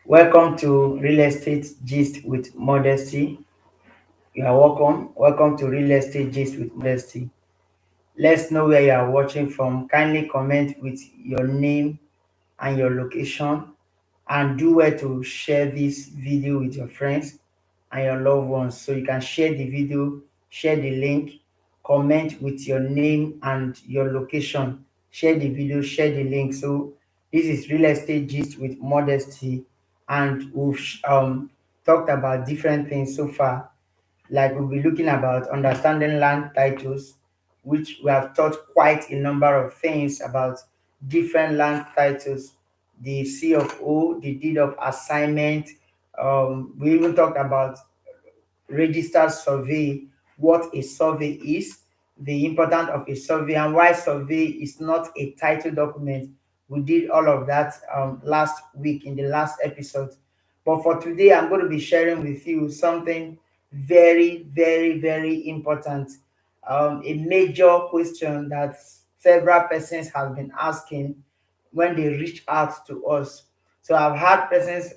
Welcome to Real Estate Gist with Modesty. You are welcome. Welcome to Real Estate Gist with Modesty. Let's know where you are watching from. Kindly comment with your name and your location, and do well to share this video with your friends and your loved ones so you can share the video, share the link, comment with your name and your location, share the video, share the link. So this is Real Estate Gist with Modesty, and we've talked about different things so far. Like we'll be looking about understanding land titles, which we have taught quite a number of things about different land titles, the C of O, the deed of assignment. We even talked about registered survey, what a survey is, the importance of a survey, and why survey is not a title document. We did all of that last week in the last episode. But for today, I'm going to be sharing with you something very, very, very important. A major question that several persons have been asking when they reach out to us. So I've had persons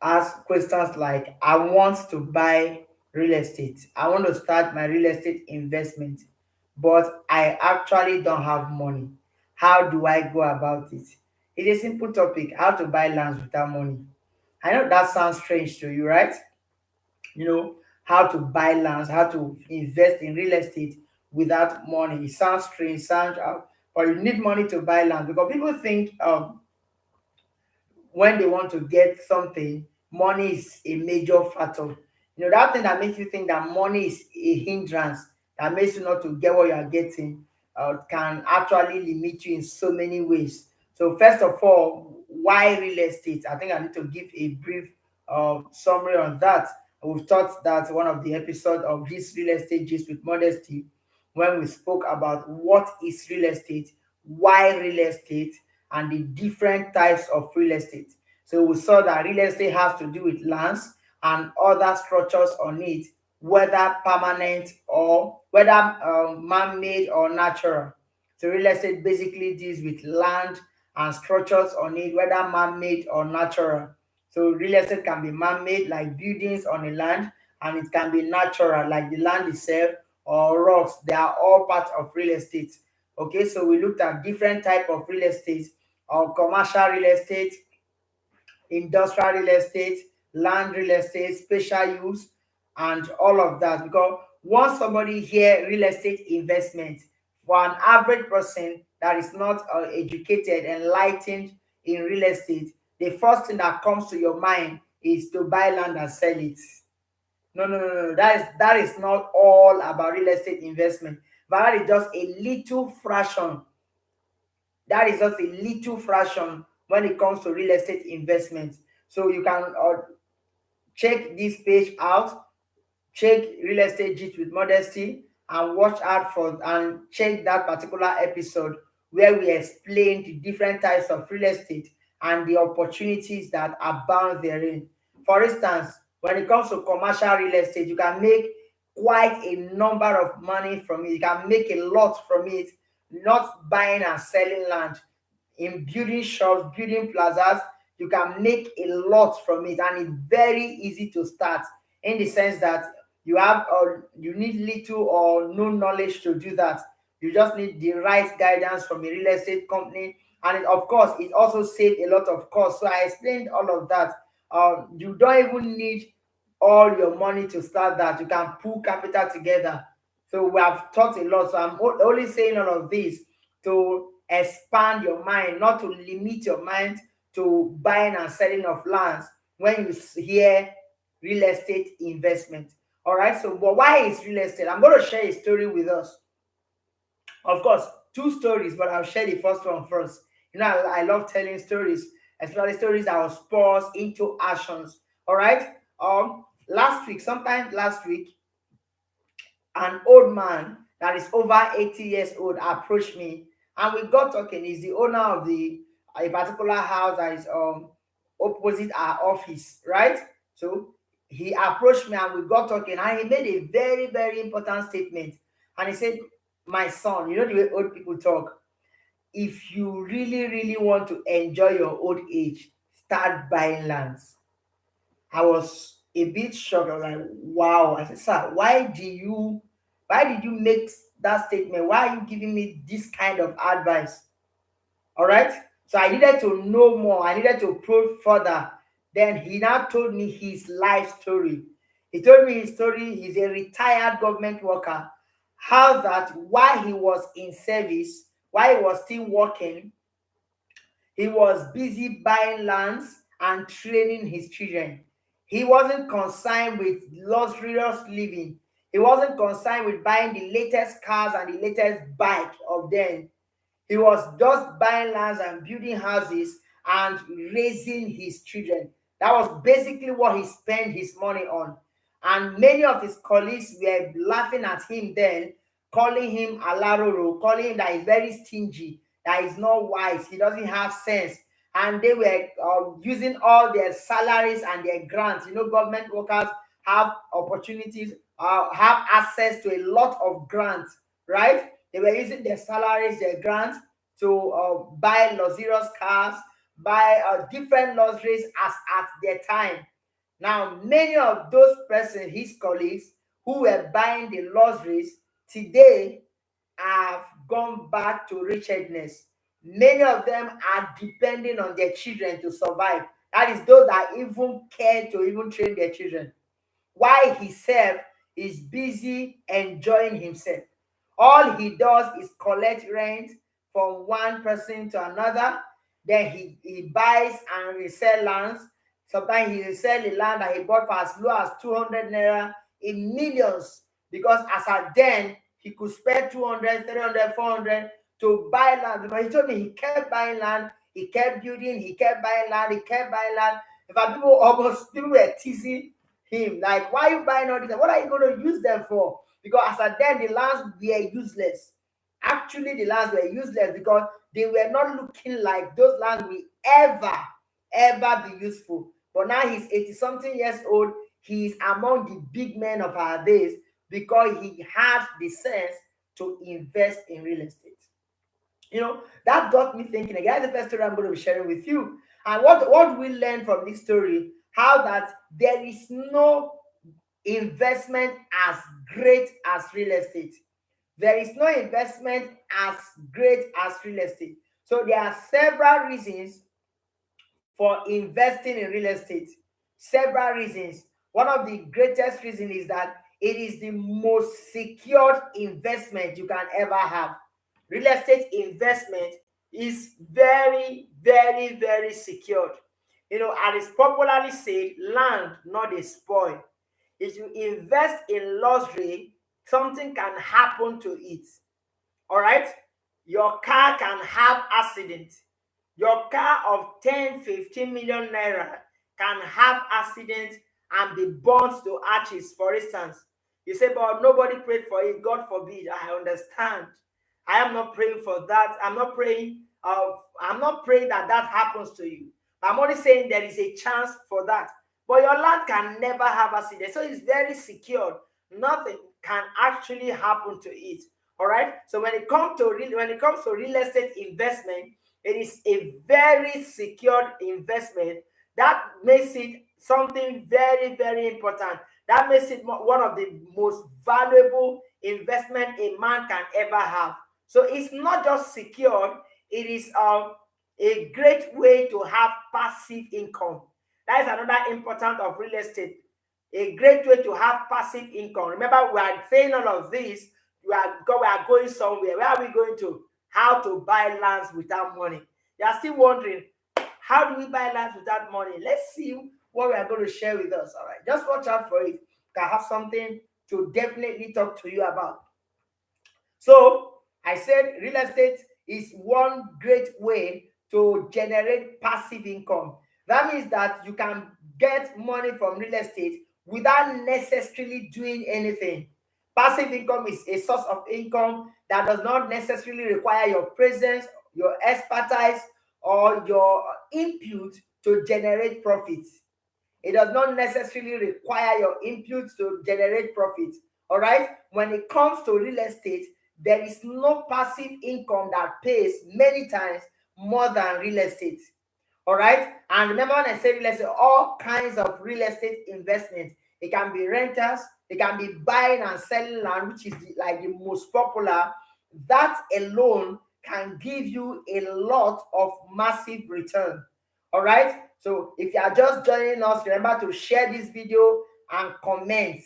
ask questions like, I want to buy real estate. I want to start my real estate investment, but I actually don't have money. How do I go about it? It's a simple topic, how to buy lands without money. I know that sounds strange to you, right? You know, how to buy lands, how to invest in real estate without money. It sounds strange, but you need money to buy land because people think when they want to get something, money is a major factor. You know, that thing that makes you think that money is a hindrance, that makes you not to get what you are getting, can actually limit you in so many ways. So, first of all, why real estate? I think I need to give a brief summary on that. We've taught that one of the episodes of this real estate gist with modesty, when we spoke about what is real estate, why real estate, and the different types of real estate. So we saw that real estate has to do with lands and other structures on it, whether permanent or whether man-made or natural. So real estate basically deals with land and structures on it, whether man-made or natural. So real estate can be man-made, like buildings on a land, and it can be natural, like the land itself or rocks. They are all part of real estate. Okay, so we looked at different type of real estate, or commercial real estate, industrial real estate, land real estate, special use, and all of that. Because once somebody hear real estate investment, for an average person that is not educated, enlightened in real estate, the first thing that comes to your mind is to buy land and sell it. No, no, no, no. That is not all about real estate investment. But that is just a little fraction. That is just a little fraction when it comes to real estate investment. So you can check this page out, check Real Estate Gist with Modesty, and watch out for and check that particular episode where we explain the different types of real estate and the opportunities that abound therein. For instance, when it comes to commercial real estate, you can make quite a number of money from it. You can make a lot from it, not buying and selling land. In building shops, building plazas, you can make a lot from it, and it's very easy to start in the sense that you need little or no knowledge to do that. You just need the right guidance from a real estate company, and of course, it also saves a lot of cost. So I explained all of that. You don't even need all your money to start that. You can pull capital together. So we have taught a lot. So I'm only saying all of this to expand your mind, not to limit your mind to buying and selling of lands when you hear real estate investment. All right. So, but why is real estate? I'm going to share a story with us. Of course, two stories, but I'll share the first one first. You know, I love telling stories, especially stories that will spur us into actions. All right. Last week, sometime last week, an old man that is over 80 years old approached me, and we got talking. He's the owner of the a particular house that is opposite our office, right? So he approached me and we got talking, and he made a very important statement. And he said, my son, you know the way old people talk, if you really, really want to enjoy your old age, start buying lands. I was a bit shocked. I was like, wow. I said, sir, why did you make that statement? Why are you giving me this kind of advice? All right. So I needed to know more. I needed to probe further. Then he now told me his life story. He told me his story. He's a retired government worker. How that while he was in service, while he was still working, he was busy buying lands and training his children. He wasn't concerned with luxurious living. He wasn't concerned with buying the latest cars and the latest bike of them. He was just buying lands and building houses and raising his children. That was basically what he spent his money on. And many of his colleagues were laughing at him then, calling him alaroro, calling him that he's very stingy, that he's not wise, he doesn't have sense. And they were using all their salaries and their grants. You know, government workers have opportunities, have access to a lot of grants, right? They were using their salaries, their grants to buy luxurious cars, buy different luxuries as at their time. Now, many of those persons, his colleagues, who were buying the luxuries, today have gone back to wretchedness. Many of them are depending on their children to survive. That is those that even care to even train their children, while himself is busy enjoying himself. All he does is collect rent from one person to another. Then he buys and resell lands. Sometimes he resell the land that he bought for as low as 200 naira in millions. Because as at then, he could spend 200, 300, 400 to buy land. Because he told me he kept buying land, he kept building, he kept buying land, he kept buying land. In fact, people were teasing him like, why are you buying all this? What are you going to use them for? Because as at then, the lands were useless. Actually, the lands were useless because they were not looking like those lands will ever be useful. But now he's 80 something years old. He's among the big men of our days because he had the sense to invest in real estate. That got me thinking again. That's the first story I'm going to be sharing with you. And what we learn from this story, how that there is no investment as great as real estate. There is no investment as great as real estate. So there are several reasons for investing in real estate. Several reasons. One of the greatest reasons is that it is the most secured investment you can ever have. Real estate investment is very, very, very secured. And it's popularly said, land not a spoil. If you invest in luxury, something can happen to it. All right? Your car can have accident. Your car of 10, 15 million naira can have accident and be burnt to ashes, for instance. You say, but nobody prayed for it. God forbid. I understand. I am not praying for that. I'm not praying that that happens to you. I'm only saying there is a chance for that. But your land can never have accident. So it's very secured. Nothing can actually happen to it. All right. So when it comes to real estate investment, it is a very secured investment. That makes it something very, very important. That makes it one of the most valuable investment a man can ever have. So it's not just secured, it is a great way to have passive income. That is another important of real estate. A great way to have passive income. Remember, we are saying all of this. We are going somewhere. Where are we going to? How to buy lands without money. You are still wondering, how do we buy lands without money? Let's see what we are going to share with us. All right, just watch out for it. I have something to definitely talk to you about. So I said real estate is one great way to generate passive income. That means that you can get money from real estate without necessarily doing anything. Passive income is a source of income that does not necessarily require your presence, your expertise, or your input to generate profits. It does not necessarily require your input to generate profit. All right. When it comes to real estate, there is no passive income that pays many times more than real estate. All right. And remember when I say real estate, all kinds of real estate investment. It can be renters, it can be buying and selling land, which is like the most popular. That alone can give you a lot of massive return. All right. So if you are just joining us, remember to share this video and comment.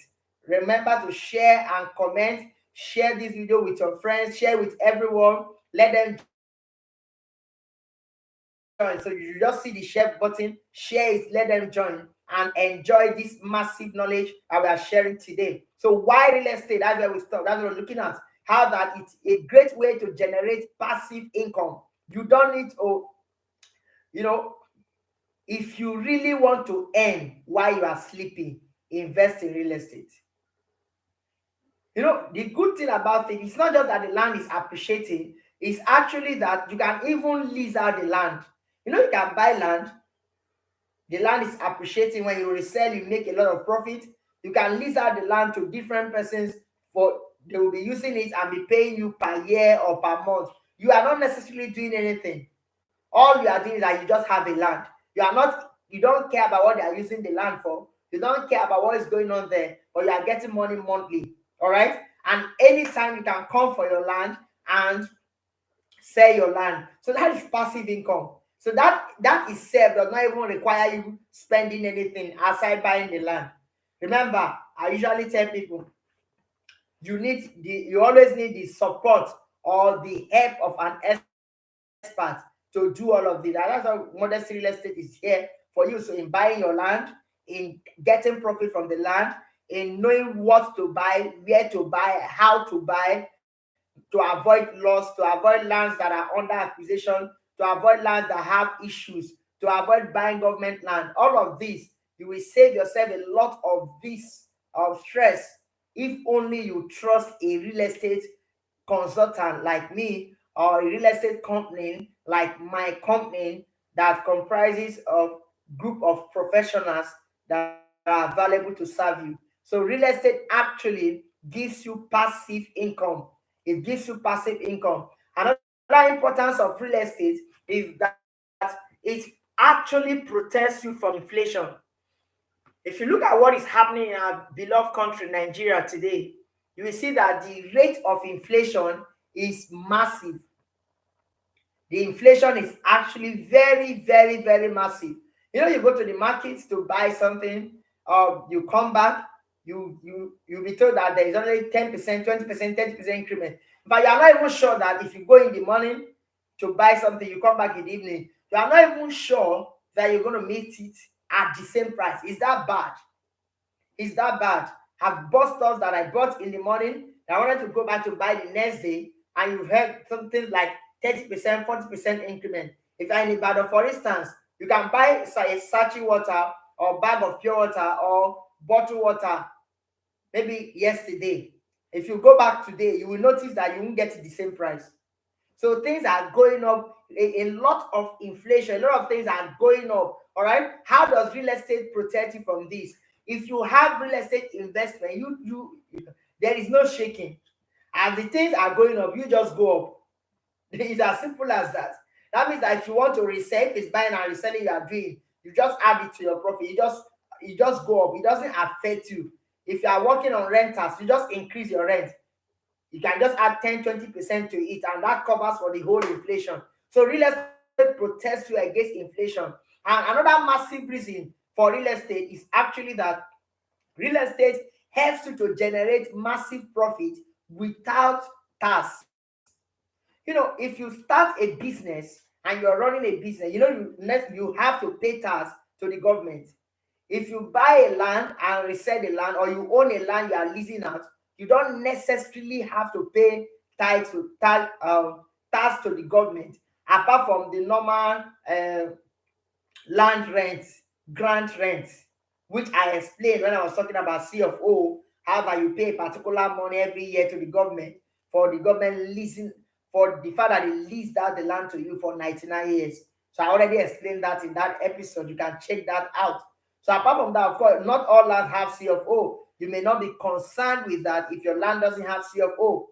Remember to share and comment. Share this video with your friends, share with everyone. Let them join. So you just see the share button, share it, let them join and enjoy this massive knowledge that we are sharing today. So why real estate? That's where we start. That's what we're looking at. How that it's a great way to generate passive income. You don't need to, you know, if you really want to earn while you are sleeping, invest in real estate. The good thing about it, it's not just that the land is appreciating, it's actually that you can even lease out the land. You can buy land, the land is appreciating. When you resell, you make a lot of profit. You can lease out the land to different persons, for they will be using it and be paying you per year or per month. You are not necessarily doing anything. All you are doing is that you just have a land. You don't care about what they are using the land for. You don't care about what is going on there, but you are getting money monthly. All right. And anytime you can come for your land and sell your land. So that is passive income. So that itself does not even require you spending anything outside buying the land. Remember, I usually tell people, you always need the support or the help of an expert to do all of this. And that's why Modesty Real Estate is here for you. So in buying your land, in getting profit from the land, in knowing what to buy, where to buy, how to buy, to avoid loss, to avoid lands that are under acquisition, to avoid lands that have issues, to avoid buying government land. All of this, you will save yourself a lot of this stress if only you trust a real estate consultant like me, or a real estate company like my company, that comprises of group of professionals that are available to serve you. So real estate actually gives you passive income. It gives you passive income. Another importance of real estate is that it actually protects you from inflation. If you look at what is happening in our beloved country, Nigeria, today, you will see that the rate of inflation is massive. The inflation is actually very, very, very massive. You go to the market to buy something, you come back, you'll be told that there is only 10%, 20%, 30% increment. But you are not even sure that if you go in the morning to buy something, you come back in the evening, you are not even sure that you're going to meet it at the same price. Is that bad? Is that bad? Have bought stuff that I bought in the morning that I wanted to go back to buy the next day, and you've heard something like 30%, 40% increment. If you're in Ibadan, for instance, you can buy a sachet water or bag of pure water or bottled water maybe yesterday. If you go back today, you will notice that you won't get the same price. So things are going up, a lot of inflation, a lot of things are going up. All right. How does real estate protect you from this? If you have real estate investment, there is no shaking. As the things are going up, you just go up. It's as simple as that. That means that if you want to resell, if it's buying and reselling you are doing, you just add it to your profit. You just go up. It doesn't affect you. If you are working on renters, you just increase your rent. You can just add 10-20% to it, and that covers for the whole inflation. So real estate protects you against inflation. And another massive reason for real estate is actually that real estate helps you to generate massive profit without tax. If you start a business and you're running a business, you have to pay tax to the government. If you buy a land and resell the land, or you own a land you are leasing out, you don't necessarily have to pay tax to the government, apart from the normal land rent, grant rent, which I explained when I was talking about C of O. However, you pay particular money every year to the government for the government leasing, for the fact that they leased out the land to you for 99 years. So I already explained that in that episode. You can check that out. So apart from that, of course, not all lands have C of O. You may not be concerned with that if your land doesn't have C of O.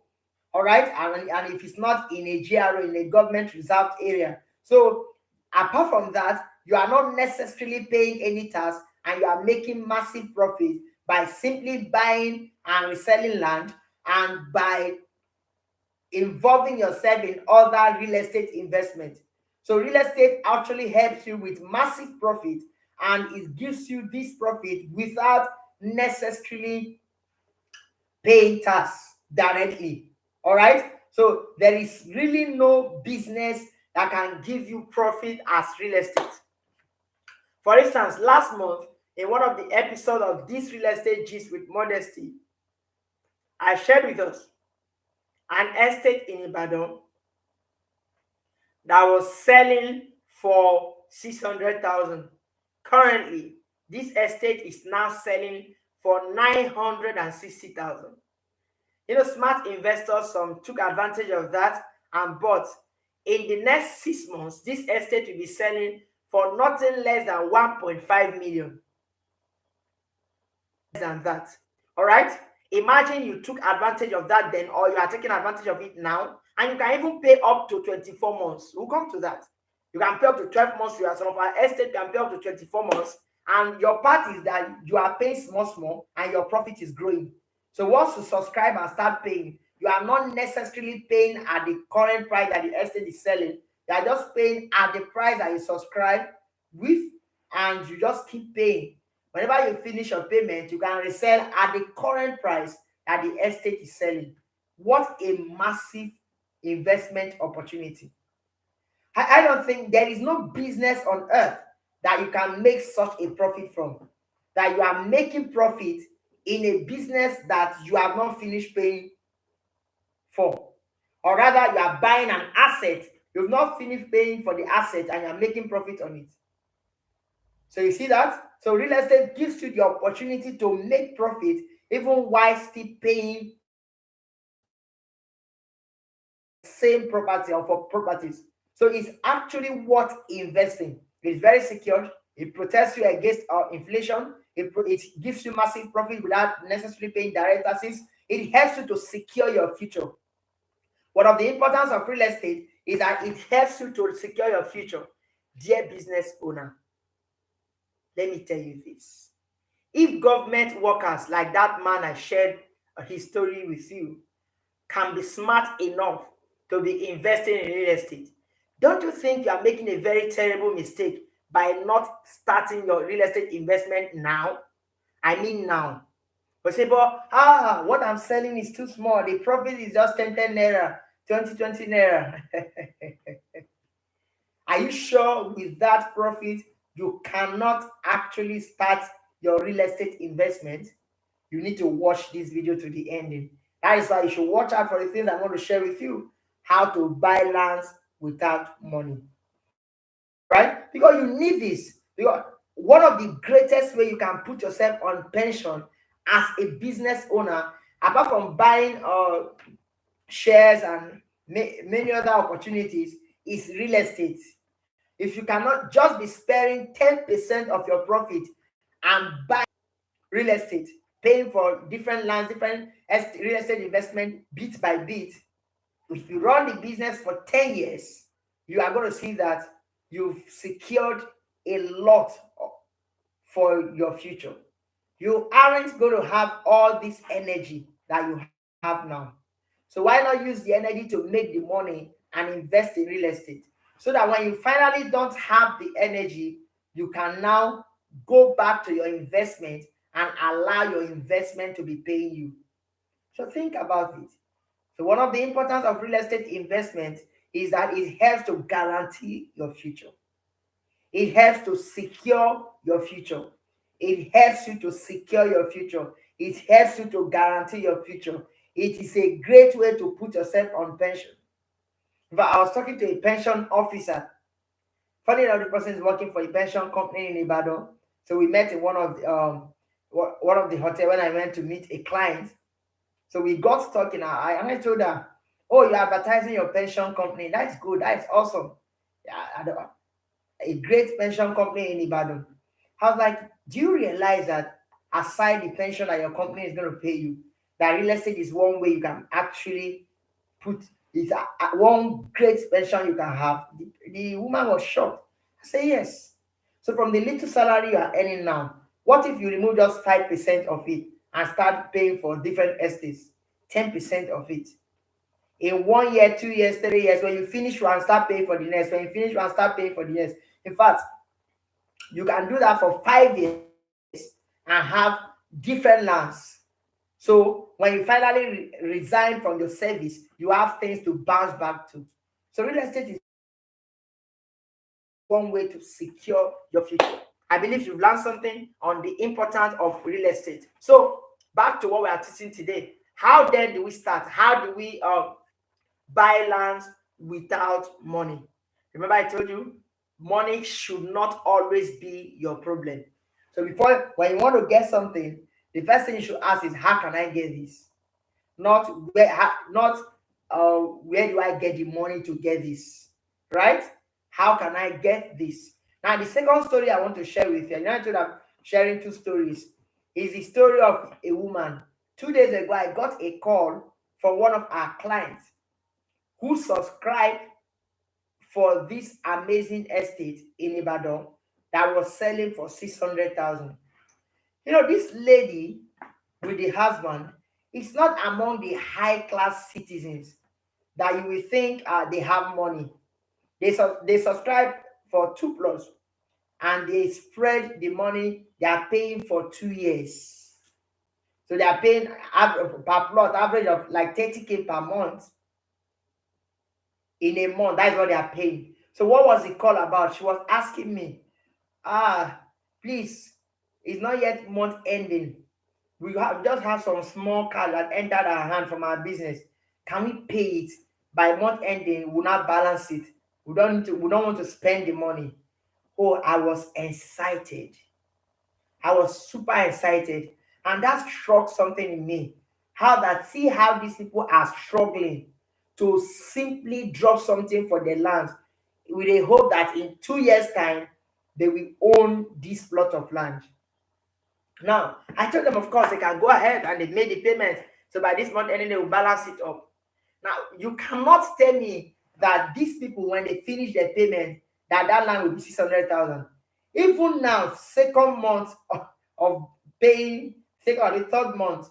All right, and if it's not in a GRO, in a government reserved area. So apart from that, you are not necessarily paying any tax, and you are making massive profit by simply buying and reselling land, and by involving yourself in other real estate investment. So real estate actually helps you with massive profit, and it gives you this profit without necessarily paying tax directly. All right. So there is really no business that can give you profit as real estate. For instance, last month in one of the episodes of this real estate gist with Modesty, I shared with us an estate in Ibadan that was selling for 600,000. Currently, this estate is now selling for 960,000. Smart investors, some took advantage of that and bought. In the next 6 months, this estate will be selling for nothing less than 1.5 million. Than that. All right. Imagine you took advantage of that then, or you are taking advantage of it now, and you can even pay up to 24 months. We'll come to that. You can pay up to 12 months. You are some of our estate can pay up to 24 months, and your part is that you are paying small, and your profit is growing. So once you subscribe and start paying, you are not necessarily paying at the current price that the estate is selling. You are just paying at the price that you subscribe with, and you just keep paying. Whenever you finish your payment, you can resell at the current price that the estate is selling. What a massive investment opportunity. I don't think there is no business on earth that you can make such a profit from. That you are making profit in a business that you have not finished paying for. Or rather, you are buying an asset, you've not finished paying for the asset, and you're making profit on it. So you see that? So real estate gives you the opportunity to make profit even while still paying same property or for properties. So it's actually worth investing. It's very secure. It protects you against inflation. It gives you massive profit without necessarily paying direct taxes. It helps you to secure your future. One of the importance of real estate is that it helps you to secure your future. Dear business owner, let me tell you this. If government workers like that man I shared his story with you can be smart enough to be investing in real estate, don't you think you are making a very terrible mistake by not starting your real estate investment now? I mean now. But say, but what I'm selling is too small. The profit is just 10 naira, 20 naira. Are you sure with that profit you cannot actually start your real estate investment? You need to watch this video to the ending. That is why you should watch out for the things I'm going to share with you. How to buy lands without money. Right? Because you need this. Because one of the greatest way you can put yourself on pension as a business owner, apart from buying shares and many other opportunities, is real estate. If you cannot just be sparing 10% of your profit and buy real estate, paying for different lands, different real estate investment bit by bit, if you run the business for 10 years, you are going to see that you've secured a lot for your future. You aren't going to have all this energy that you have now. So why not use the energy to make the money and invest in real estate? So that when you finally don't have the energy, you can now go back to your investment and allow your investment to be paying you. So think about it. So one of the importance of real estate investment is that it helps to guarantee your future. It helps to secure your future. It helps you to secure your future. It helps you to guarantee your future. It is a great way to put yourself on pension. But I was talking to a pension officer. Funny enough, the person is working for a pension company in Ibadan. So we met in one of the hotel when I went to meet a client. So we got stuck in and I told her, "Oh, you're advertising your pension company. That's good. That's awesome. Yeah, a great pension company in Ibadan." I was like, "Do you realize that aside the pension that your company is going to pay you, that real estate is one way you can actually put is one great pension you can have. The woman was shocked. I say yes. So from the little salary you are earning now, what if you remove just 5% of it and start paying for different estates? 10% of it. In 1 year, 2 years, 3 years, when you finish one, start paying for the next. When you finish one, start paying for the next. In fact, you can do that for 5 years and have different lands. So when you finally resign from your service, you have things to bounce back to. So real estate is one way to secure your future. I believe you've learned something on the importance of real estate. So back to what we are teaching today. How then do we start? How do we buy lands without money? Remember I told you money should not always be your problem. So before, when you want to get something, the first thing you should ask is, how can I get this? Not where, not where do I get the money to get this, right? How can I get this? Now the second story I want to share with you, and I told I'm sharing two stories, is the story of a woman. 2 days ago I got a call from one of our clients who subscribed for this amazing estate in Ibadan that was selling for 600,000. This lady with the husband is not among the high class citizens that you will think they have money. They subscribe for 2 plots and they spread the money they are paying for 2 years. So they are paying per plot average of like 30K per month in a month. That's what they are paying. So what was the call about? She was asking me, please, it's not yet month ending. We just have some small cash that entered our hand from our business. Can we pay it by month ending? We'll not balance it. We don't want to spend the money. Oh, I was excited. I was super excited. And that struck something in me. See how these people are struggling to simply drop something for their land with a hope that in 2 years' time they will own this plot of land. Now, I told them, of course, they can go ahead and they made the payment. So by this month ending, they will balance it up. Now, you cannot tell me that these people, when they finish their payment, that land will be 600,000. Even now, second month of paying, second or the third month,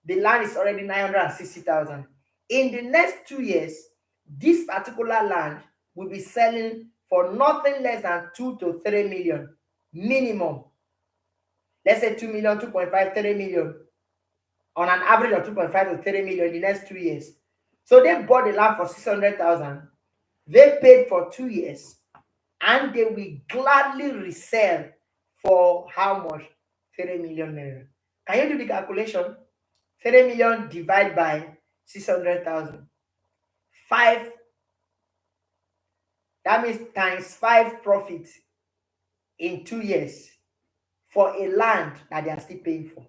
the land is already 960,000. In the next 2 years, this particular land will be selling for nothing less than 2 to 3 million minimum. Let's say 2 million, 2.5, 3 million, on an average of 2.5 to 3 million in the next 2 years. So they bought the land for 600,000. They paid for 2 years, and they will gladly resell for how much? 3 million naira. Can you do the calculation? 3 million divided by 600,000. 5, that means times 5 profit in 2 years for a land that they are still paying for.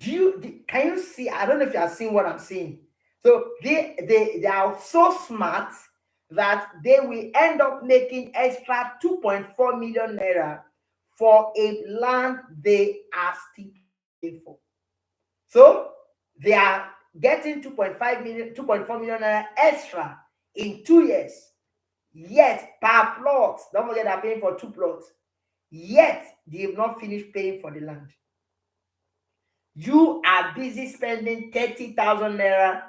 Can you see? I don't know if you are seeing what I'm saying. So they are so smart that they will end up making extra 2.4 million naira for a land they are still paying for. So they are getting 2.5 million, 2.4 million naira extra in 2 years. Yet per plot, don't forget they're paying for 2 plots. Yet they have not finished paying for the land. You are busy spending 30,000 naira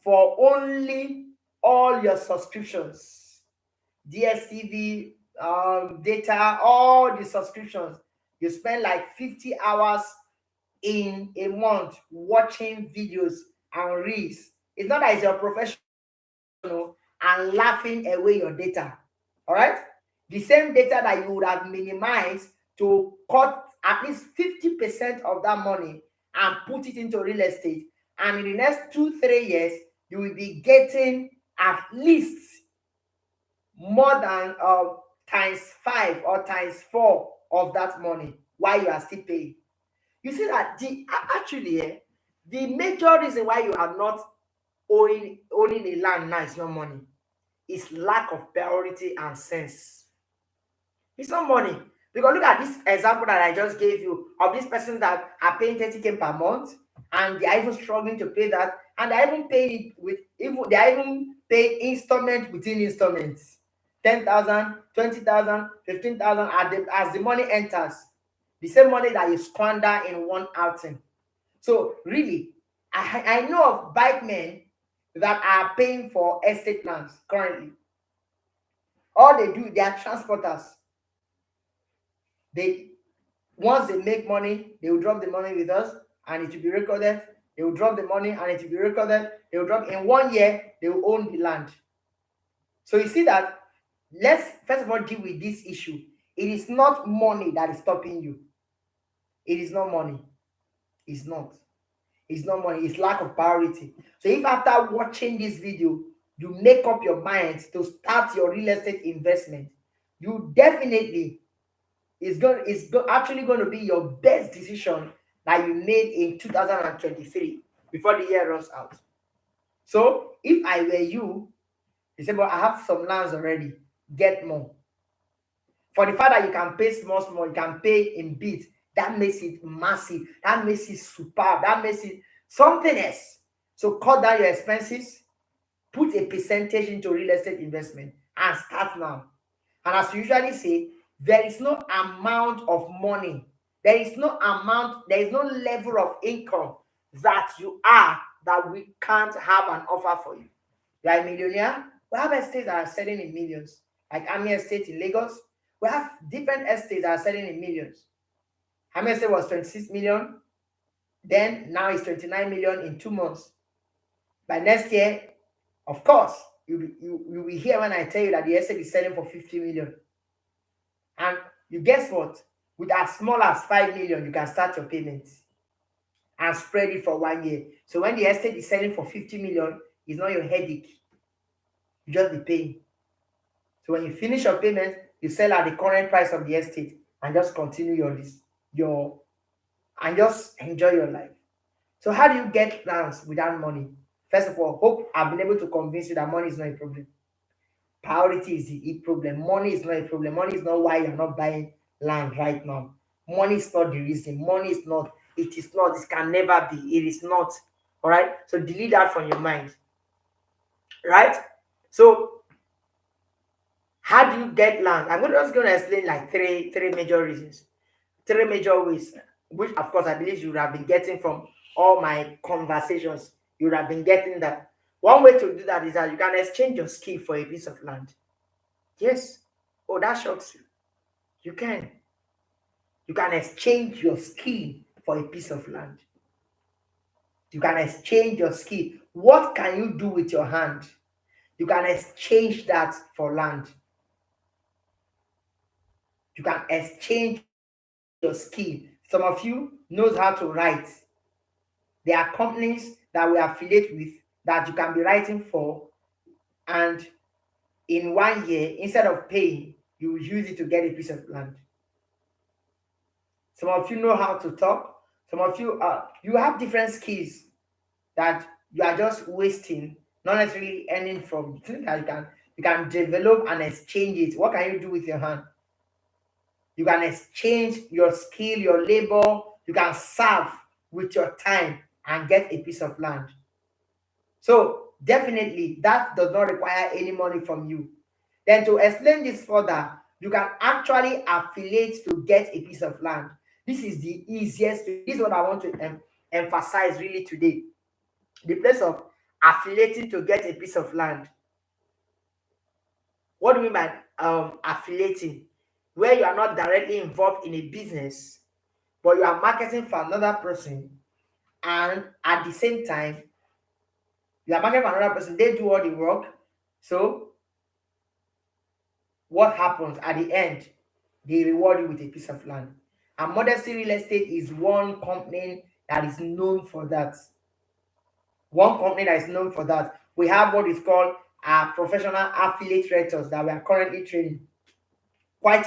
for only all your subscriptions, DSTV, data, all the subscriptions. You spend like 50 hours in a month watching videos and reels. It's not that it's your professional and laughing away your data. All right? The same data that you would have minimized to cut at least 50% of that money and put it into real estate. And in the next 2-3 years, you will be getting at least more than times 5 or times 4 of that money while you are still paying. You see that the major reason why you are not owning a land now is not money. It's lack of priority and sense. It's not money. Because look at this example that I just gave you of this person that are paying 30K per month and they are even struggling to pay that, and they are even paying it with even they are even paying installment within installments, 10,000, 20,000, 15,000 as the money enters, the same money that you squander in one outing. So really, I know of bike men that are paying for estate lands currently. All they do, they are transporters. They Once they make money, they will drop the money with us and it will be recorded. They will drop the money and it will be recorded. They will drop in 1 year, they will own the land. So you see that, let's first of all deal with this issue. It is not money that is stopping you. It is not money. It's not. It's not money, it's lack of priority. So if after watching this video, you make up your mind to start your real estate investment, you definitely actually going to be your best decision that you made in 2023 before the year runs out. So if I were you say, but I have some lands already, get more. For the fact that you can pay small, small, you can pay in bits, that makes it massive, that makes it superb, that makes it something else. So cut down your expenses, put a percentage into real estate investment, and start now. And as we usually say, there is no amount of money, there is no level of income that you are that we can't have an offer for you. You are a millionaire, we have estates that are selling in millions, like Army Estate in Lagos. We have different estates that are selling in millions. Army Estate was 26 million, then now it's 29 million in 2 months. By next year, of course, you will hear when I tell you that the estate is selling for 50 million. And you guess what? With as small as 5 million, you can start your payments and spread it for 1 year. So when the estate is selling for 50 million, it's not your headache. You just be paying. So when you finish your payment, you sell at the current price of the estate and just continue your and just enjoy your life. So how do you get plans without money? First of all, hope I've been able to convince you that money is not a problem. Priority is the problem. Money is not a problem. Money is not why you're not buying land right now. Money is not the reason. Money is not. It is not. It can never be. It is not. All right. So delete that from your mind. Right. So how do you get land? Just going to explain like three major reasons, three major ways, which of course I believe you would have been getting from all my conversations. You would have been getting that. One way to do that is that you can exchange your skill for a piece of land. Yes. Oh, that shocks you. You can. You can exchange your skill for a piece of land. You can exchange your skill. What can you do with your hand? You can exchange that for land. You can exchange your skill. Some of you knows how to write. There are companies that we affiliate with that you can be writing for, and in 1 year, instead of paying, you will use it to get a piece of land. Some of you know how to talk. Some of you you have different skills that you are just wasting, not necessarily earning from. You think that you can develop and exchange it. What can you do with your hand? You can exchange your skill, your labor. You can serve with your time and get a piece of land. So definitely that does not require any money from you. Then to explain this further, you can actually affiliate to get a piece of land. This is the easiest. This is what I want to emphasize really today. The place of affiliating to get a piece of land. What do we mean by affiliating? Where you are not directly involved in a business, but you are marketing for another person, and at the same time, you are marketing for another person, they do all the work. So what happens at the end? They reward you with a piece of land. And Modesty Real Estate is one company that is known for that. One company that is known for that. We have what is called our professional affiliate realtors that we are currently training. Quite